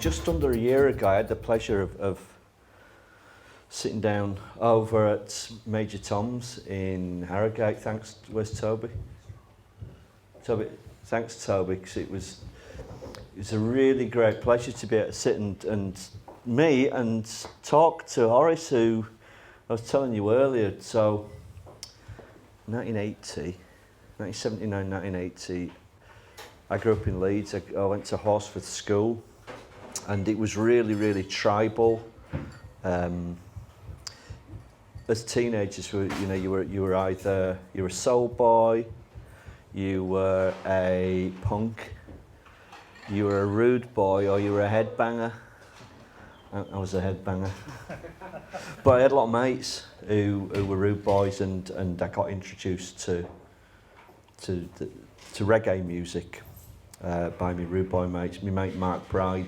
just under a year ago, I had the pleasure of sitting down over at Major Tom's in Harrogate. Thanks, where's Toby? Toby, thanks Toby, because it was a really great pleasure to be able to sit and meet and talk to Horace, who I was telling you earlier. So 1979, 1980, I grew up in Leeds. I went to Horsforth School, and it was really, really tribal. As teenagers, you were either a soul boy, you were a punk, you were a rude boy, or you were a headbanger. I was a headbanger. But I had a lot of mates who were rude boys, and I got introduced to reggae music by my rude boy mates. My mate Mark Bride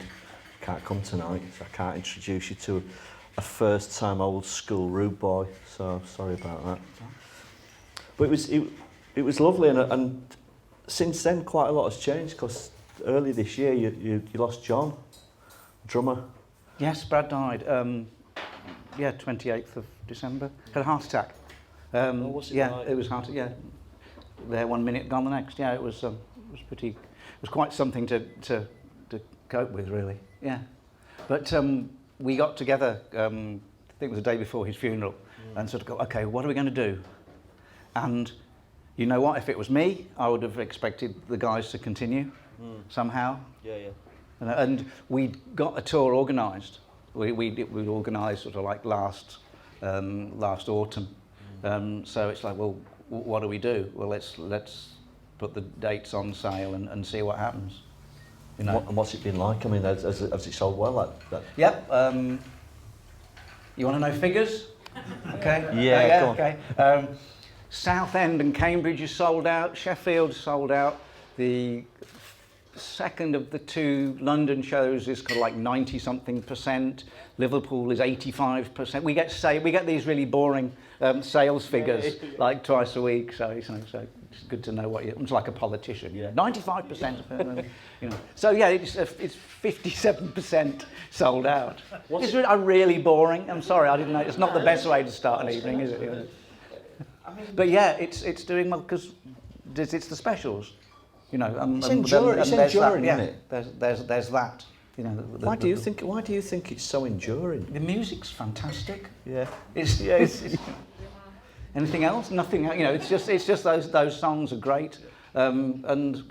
can't come tonight, so I can't introduce you to a first-time old school rude boy. So sorry about that. But it was lovely, and since then quite a lot has changed, because early this year you lost John, drummer. Yes, Brad died. 28th of December. Had a heart attack. What was it like? It was heart. Yeah, there 1 minute, gone the next. Yeah, it was pretty. It was quite something to cope with, really. Yeah, but we got together. I think it was the day before his funeral, and sort of go, okay, what are we going to do? And you know what? If it was me, I would have expected the guys to continue somehow. Yeah. And we got a tour organised. We organised sort of like last autumn. So it's like, well, what do we do? Well, let's put the dates on sale and see what happens. You know. And what's it been like? I mean, has it sold well? That? Yep. You want to know figures? Okay. Yeah. Go on. Okay. Southend and Cambridge is sold out. Sheffield is sold out. The second of the two London shows is kind of like 90-something%. Liverpool is 85%. We get these really boring sales figures like twice a week. So it's good to know what it's like a politician. Yeah. 95%. So yeah, it's 57% sold out. It's really boring. I'm sorry, I didn't know. It's not the best way to start an evening, is it? But yeah, it's doing well because it's the specials. It's enduring, isn't it? There's that. Why do you think it's so enduring? The music's fantastic. Yeah. It's anything else? Nothing. It's just those songs are great, and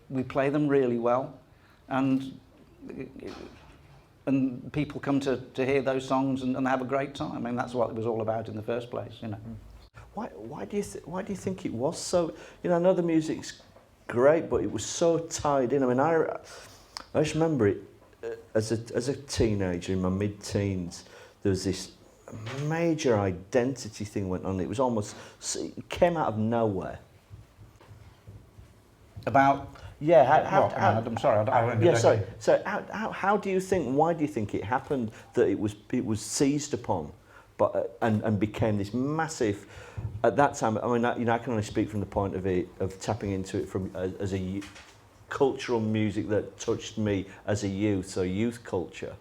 we play them really well, and people come to hear those songs and have a great time. I mean, that's what it was all about in the first place. Why do you think it was so? I know the music's great, but it was so tied in. I mean, I just remember it as a teenager in my mid-teens. There was this major identity thing went on. It was almost, it came out of nowhere. About I'm sorry. Sorry. So how do you think? Why do you think it happened that it was seized upon, but and became this massive? At that time, I mean, I can only speak from the point of tapping into it from as a cultural music that touched me as a youth, so youth culture.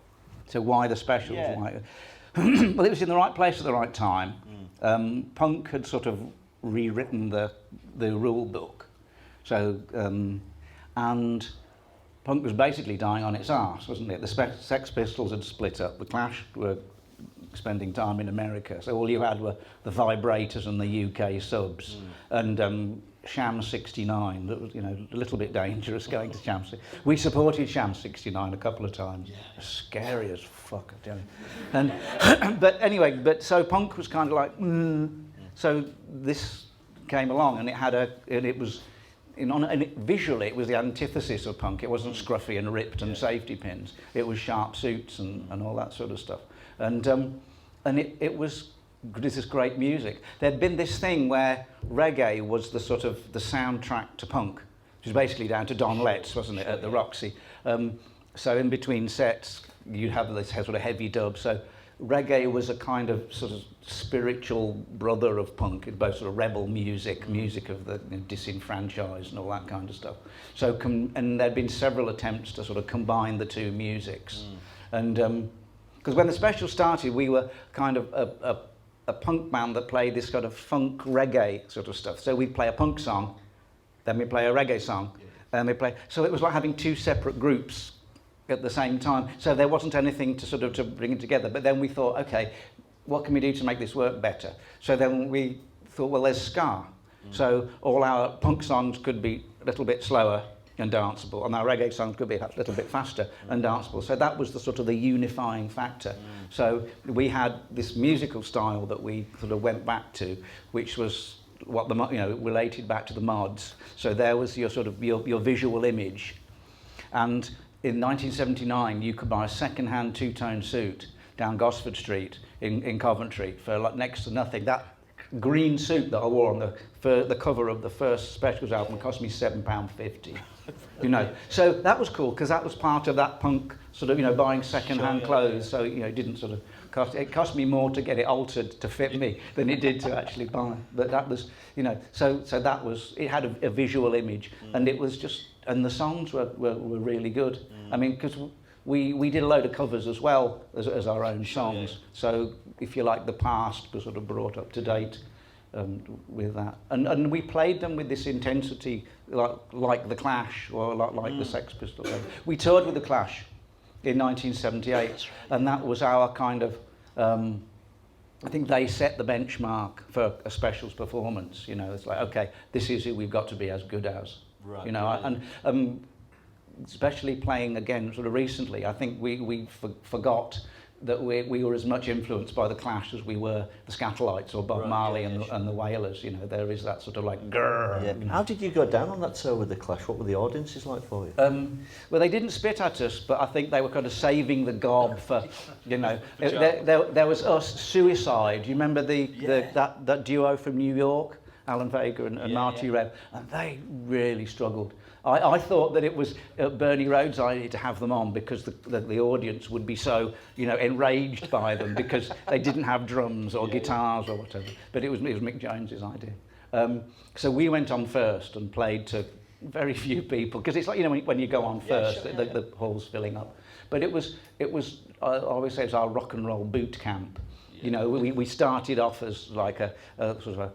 So why the specials? Yeah. Well, it was in the right place at the right time. Punk had sort of rewritten the rule book, so and punk was basically dying on its arse, wasn't it? The Sex Pistols had split up. The Clash were spending time in America, so all you had were the Vibrators and the UK subs, and Sham 69. That was, a little bit dangerous going to Sham 69. We supported Sham 69 a couple of times. Yeah. Scary as fuck, I tell you. And but anyway, so punk was kind of like, so this came along, and visually it was the antithesis of punk. It wasn't scruffy and ripped and safety pins. It was sharp suits and all that sort of stuff. And it was this great music. There'd been this thing where reggae was the sort of the soundtrack to punk, which was basically down to Don Letts, wasn't it, at the Roxy. So in between sets, you'd have this sort of heavy dub. So reggae was a kind of sort of spiritual brother of punk. It's both sort of rebel music, music of the disenfranchised and all that kind of stuff. So, and there'd been several attempts to sort of combine the two musics. And because when the Specials started, we were kind of a punk band that played this kind of funk reggae sort of stuff. So we'd play a punk song, then we'd play a reggae song, and we play. So it was like having two separate groups at the same time. So there wasn't anything to sort of to bring it together. But then we thought, okay, what can we do to make this work better? So then we thought, well, there's ska. So all our punk songs could be a little bit slower and danceable, and our reggae songs could be a little bit faster and danceable. So that was the sort of the unifying factor. So we had this musical style that we sort of went back to, which was what the related back to the mods. So there was your sort of your visual image, and in 1979 you could buy a second-hand two-tone suit down Gosford Street in Coventry for like next to nothing. That green suit that I wore on the cover of the first Specials album cost me £7.50. So that was cool because that was part of that punk sort of buying second-hand clothes. So it didn't sort of cost. It cost me more to get it altered to fit me than it did to actually buy. But that was so that was, it had a visual image, and it was just, and the songs were really good. I mean, because we did a load of covers as well as our own songs. So if you like, the past was sort of brought up to date with that. And we played them with this intensity, like the Clash or like the Sex Pistols. We toured with the Clash in 1978, and that was our kind of, I think they set the benchmark for a Specials performance. It's like, okay, this is who we've got to be as good as. Right. And especially playing again sort of recently, I think we forgot that we were as much influenced by the Clash as we were the Scatolites or Bob Marley and the Wailers. There is that sort of like grrr. Yeah. How did you go down on that tour with the Clash? What were the audiences like for you? Well, they didn't spit at us, but I think they were kind of saving the gob for, there was us, Suicide. You remember that duo from New York? Alan Vega and Marty Rebb, and they really struggled. I thought that it was Bernie Rhodes' idea to have them on because the audience would be so enraged by them because they didn't have drums or guitars or whatever. But it was Mick Jones's idea. So we went on first and played to very few people because it's like when you go on first, the hall's filling up. But it was I always say it's our rock and roll boot camp. We started off as like a sort of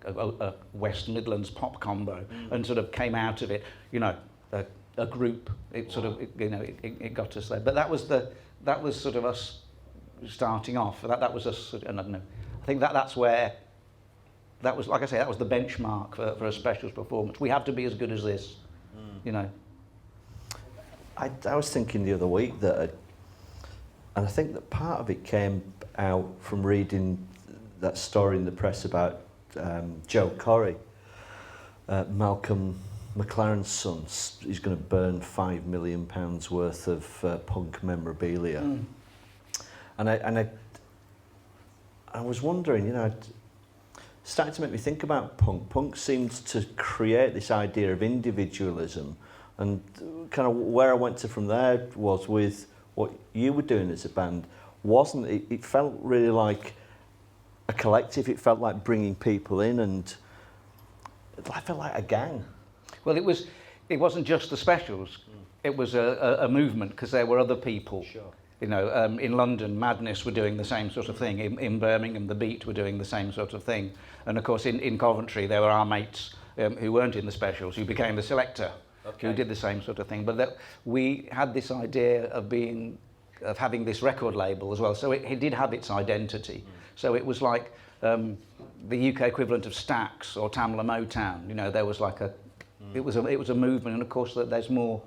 a West Midlands pop combo, and sort of came out of it, a group. It sort of, it got us there. But that was sort of us starting off. That was us. And I don't know. I think that's where that was. Like I say, that was the benchmark for a Specials performance. We have to be as good as this, I was thinking the other week that, and I think that part of it came out from reading that story in the press about Joe Corey, Malcolm McLaren's son. He's going to burn £5 million worth of punk memorabilia. And I was wondering, it started to make me think about punk. Punk seems to create this idea of individualism, and kind of where I went to from there was with what you were doing as a band. Wasn't it? It felt really like a collective. It felt like bringing people in, and it felt like a gang. Well, it wasn't just the Specials. It was a movement because there were other people. Sure. In London, Madness were doing the same sort of thing. In Birmingham, The Beat were doing the same sort of thing. And of course, in Coventry, there were our mates who weren't in the Specials, who became the Selector, who did the same sort of thing. But we had this idea of having this record label as well. So it did have its identity. So it was like the UK equivalent of Stax or Tamla Motown. There was like it was a movement, and of course that there's more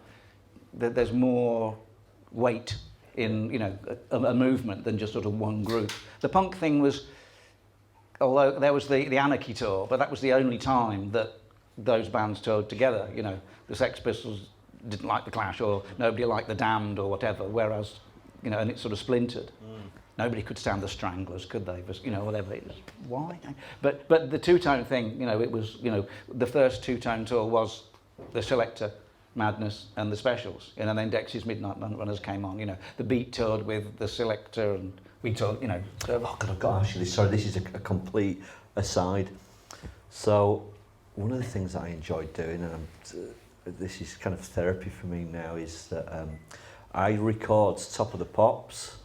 weight in a movement than just sort of one group. The punk thing was, although there was the Anarchy tour, but that was the only time that those bands toured together. The Sex Pistols didn't like the Clash, or nobody liked the Damned or whatever. Whereas and it sort of splintered. Nobody could stand the Stranglers, could they? Whatever. It was, why? But the two-tone thing, it was, the first two-tone tour was the Selector, Madness and the Specials, and then Dexys Midnight Runners came on. The Beat toured with the Selector, and we toured. Oh God, I've got to ask you this. Sorry, this is a complete aside. So, one of the things that I enjoy doing, and this is kind of therapy for me now, is that I record Top of the Pops.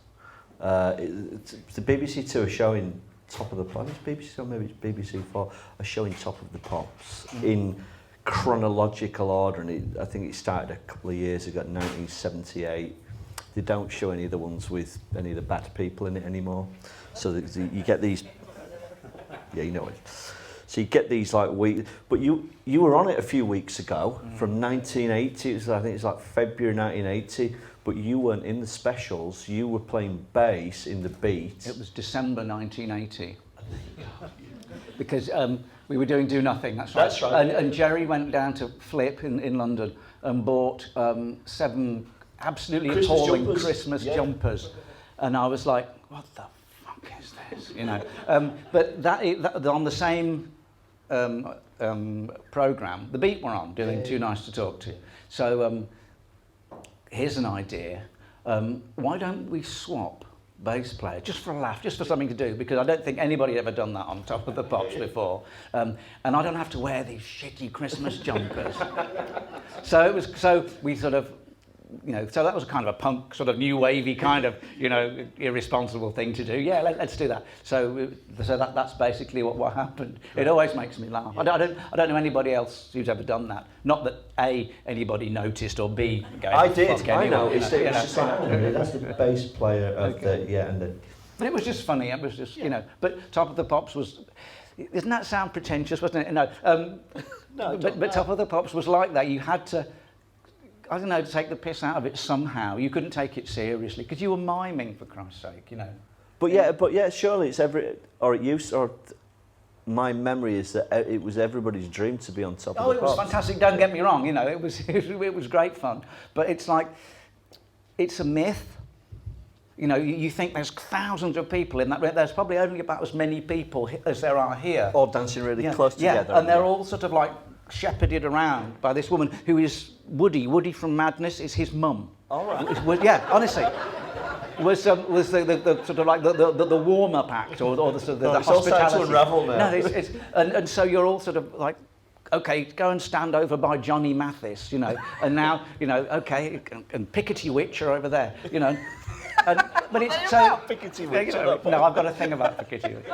The BBC Two are showing Top of the Pops. It's BBC or maybe it's BBC Four are showing Top of the Pops in chronological order, and I think it started a couple of years ago, 1978. They don't show any of the ones with any of the bad people in it anymore. So you get these. Yeah, you know it. So you get these like weeks, but you were on it a few weeks ago from 1980. I think it's like February 1980. But you weren't in the Specials. You were playing bass in the Beat. It was December 1980. Because we were doing Do Nothing. That's right. And Jerry went down to Flip in London and bought 7 absolutely appalling Christmas jumpers, and I was like, "What the fuck is this?" But that on the same program, the Beat were on doing Too Nice to Talk To. So here's an idea. Why don't we swap bass player just for a laugh, just for something to do? Because I don't think anybody had ever done that on Top of the Pops before, and I don't have to wear these shitty Christmas jumpers. So we sort of. So that was kind of a punk, sort of new wavy kind of, irresponsible thing to do. Yeah, let's do that. So that's basically what happened. It always makes me laugh. I don't know anybody else who's ever done that. Not that A, anybody noticed, or B, I did. I know. It's just like, that's the bass player of the. But it was just funny. It was just But Top of the Pops was. Doesn't that sound pretentious? Wasn't it? No. No. But Top of the Pops was like that. You had to. I don't know, to take the piss out of it somehow. You couldn't take it seriously because you were miming, for Christ's sake, But surely it's my memory is that it was everybody's dream to be on Top of the Pops. Oh, it was fantastic. Don't get me wrong. It was great fun. But it's like, it's a myth. You think there's thousands of people in that. There's probably only about as many people as there are here. All dancing really close together. Yeah, and they're all sort of like shepherded around by this woman who is Woody. Woody from Madness is his mum. All right. Yeah, honestly. Was the sort of like the warm-up act or the sort of the hospitality. It's all starting to unravel now. No, and so you're all sort of like, okay, go and stand over by Johnny Mathis, and now, okay, and Pickety Witch are over there, but it's so. Pickety Witch. No, I've got a thing about Pickety Witch.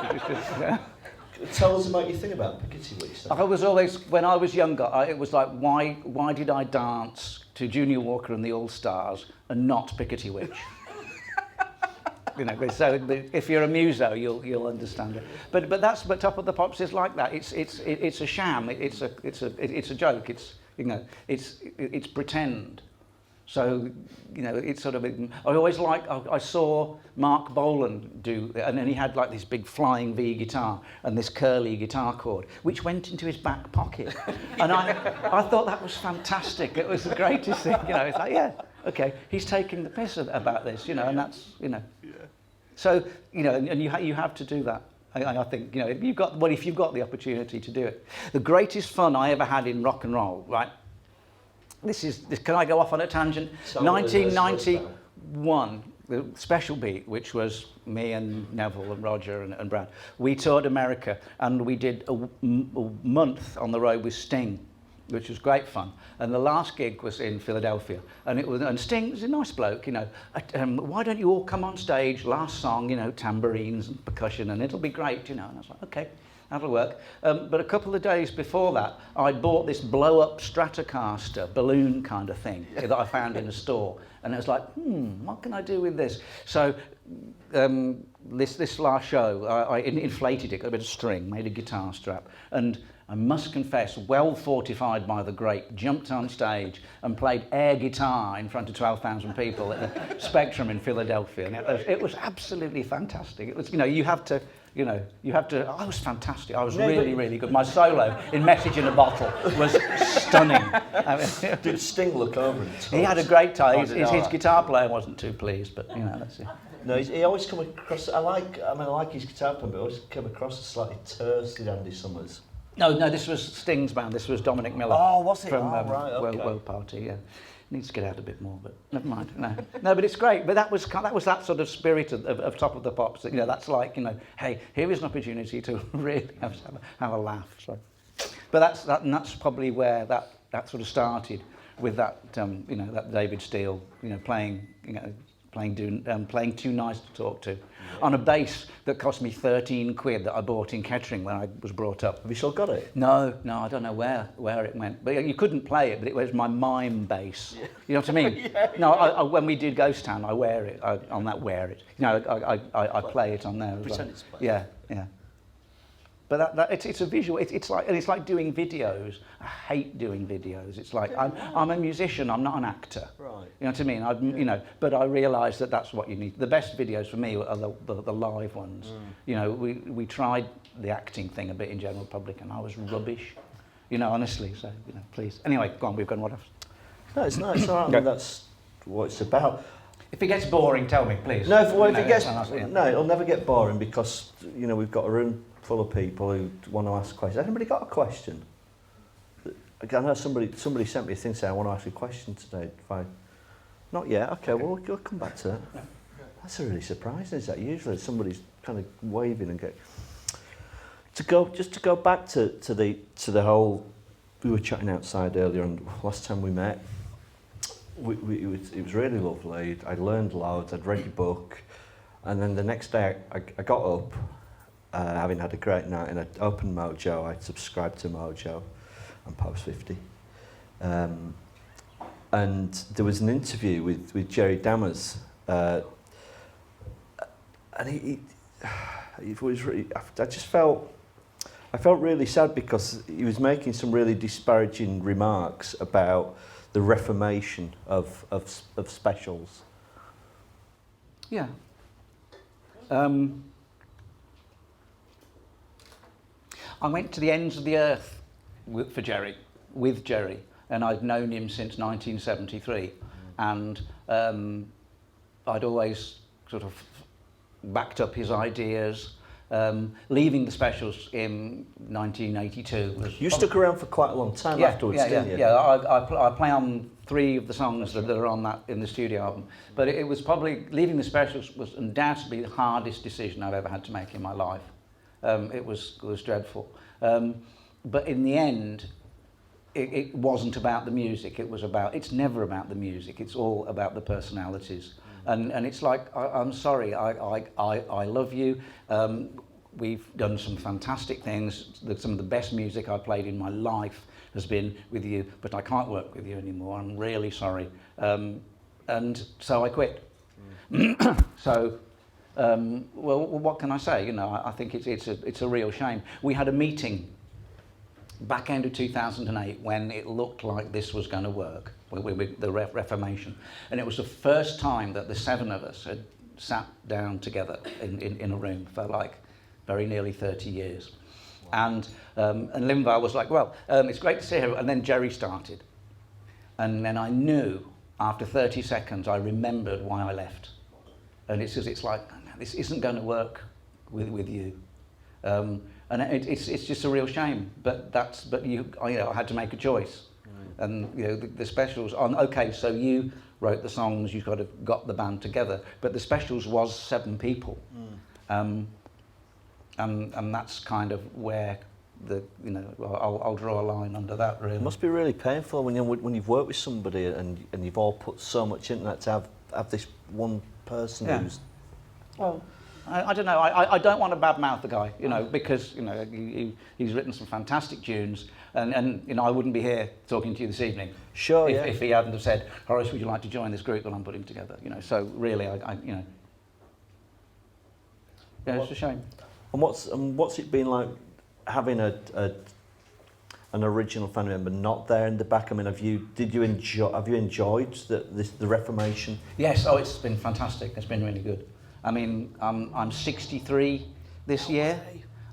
Tell us about your thing about Pickety Witch. I was always, when I was younger, it was like, why did I dance to Junior Walker and the All Stars and not Pickety Witch? So if you're a muso, you'll understand it. But Top of the Pops is like that. It's a sham. It's a joke. It's pretend. So, it's sort of. I saw Mark Bolan do, and then he had like this big flying V guitar and this curly guitar cord, which went into his back pocket, and I thought that was fantastic. It was the greatest thing. It's like, yeah, okay, he's taking the piss about this, and that's, Yeah. So, and you have to do that. I think, if you've got the opportunity to do it. The greatest fun I ever had in rock and roll, right? Can I go off on a tangent? 1991, the Special Beat, which was me and Neville and Roger and Brad, we toured America and we did a month on the road with Sting, which was great fun. And the last gig was in Philadelphia, and Sting was a nice bloke, why don't you all come on stage, last song, tambourines and percussion, and it'll be great, and I was like, okay. That'll work. But a couple of days before that, I bought this blow-up Stratocaster balloon kind of thing that I found in a store. And I was like, what can I do with this? So this last show, I inflated it, got a bit of string, made a guitar strap. And I must confess, well fortified by the grape, jumped on stage and played air guitar in front of 12,000 people at the Spectrum in Philadelphia. And it was absolutely fantastic. It was, you have to... I was fantastic. I was really good. My solo in Message in a Bottle was stunning. Did Sting look over and talk? He had a great time. His guitar player wasn't too pleased, but that's it. No, he always come across. I like his guitar player, but he always came across as slightly terse, did Andy Summers. No, this was Sting's band. This was Dominic Miller. Oh, was it? From Right, okay. World Party, yeah. Needs to get out a bit more, but never mind. No, but it's great. But that was that sort of spirit of Top of the Pops. You know, that's like, you know, hey, here is an opportunity to really have a laugh. So, but that's probably where that sort of started with that you know, that David Steele, you know, playing Too Nice to Talk To, on a bass that cost me 13 quid that I bought in Kettering when I was brought up. Have you still got it? No, I don't know where it went. But you couldn't play it, but it was my mime bass. Yeah. You know what I mean? Yeah. No, I, when we did Ghost Town, I wear it. You know, I play it on there as Pretend well. it's playing. Yeah. But it's a visual. It's like doing videos. I hate doing videos. It's like I'm a musician. I'm not an actor. Right. You know what I mean? You know, but I realise that that's what you need. The best videos for me are the live ones. You know, we tried the acting thing a bit in general public, and I was rubbish. You know, honestly. So, you know, please. Anyway, go on. We've gone what else? No, it's not. It's all right. I mean, that's what it's about. If it gets boring, tell me, please. No, if it gets yeah. no, it'll never get boring because, you know, we've got a room full of people who want to ask questions. Anybody got a question? I know somebody sent me a thing saying I want to ask you a question today. Not yet. Okay, well we'll come back to that. That's really surprising. Is that usually somebody's kind of waving and to go back to the whole. We were chatting outside earlier, and last time we met, it was really lovely. I learned loads. I'd read your book, and then the next day I got up. Having had a great night, and I opened Mojo. I subscribed to Mojo and Post 50, and there was an interview with Jerry Dammers, and it was really, I felt really sad because he was making some really disparaging remarks about the reformation of specials. Yeah. I went to the ends of the earth with Jerry, and I'd known him since 1973, and I'd always sort of backed up his ideas. Leaving the Specials in 1982 You stuck around for quite a long time afterwards, didn't you? Yeah, I play on 3 of the songs that are on that in the studio album, but it was probably leaving the Specials was undoubtedly the hardest decision I've ever had to make in my life. It was dreadful, but in the end, it wasn't about the music. It's never about the music. It's all about the personalities, and it's like I'm sorry. I love you. We've done some fantastic things. Some of the best music I played in my life has been with you, but I can't work with you anymore. I'm really sorry, and so I quit. So. Well, what can I say? You know, I think it's a real shame. We had a meeting back end of 2008 when it looked like this was going to work with the Reformation, and it was the first time that the 7 of us had sat down together in a room for like very nearly 30 years. Wow. And Linval was like, well, it's great to see her, and then Jerry started, and then I knew after 30 seconds I remembered why I left, and it's like, this isn't going to work with you, and it's just a real shame. But I had to make a choice, right. And you know the Specials on. Okay, so you wrote the songs, you got the band together, but the Specials was 7 people, and that's kind of where I'll draw a line under that. Really, it must be really painful when you've worked with somebody and you've all put so much into that to have this one person who's. Well, I don't know. I don't want to badmouth the guy, you know, because you know he's written some fantastic tunes, and you know I wouldn't be here talking to you this evening. Sure, if he hadn't have said, Horace, would you like to join this group that I'm putting together? You know, so really, I you know, yeah, it's a shame. And what's it been like having an original family member not there in the back? I mean, have you enjoyed the Reformation? Yes. Oh, it's been fantastic. It's been really good. I mean, I'm 63 this year,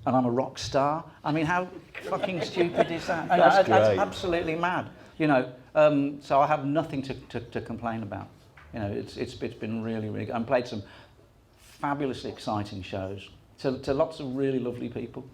and I'm a rock star. I mean, how fucking stupid is that? That's great. That's absolutely mad. You know, so I have nothing to complain about. You know, it's been really, really good. I've played some fabulously exciting shows to lots of really lovely people.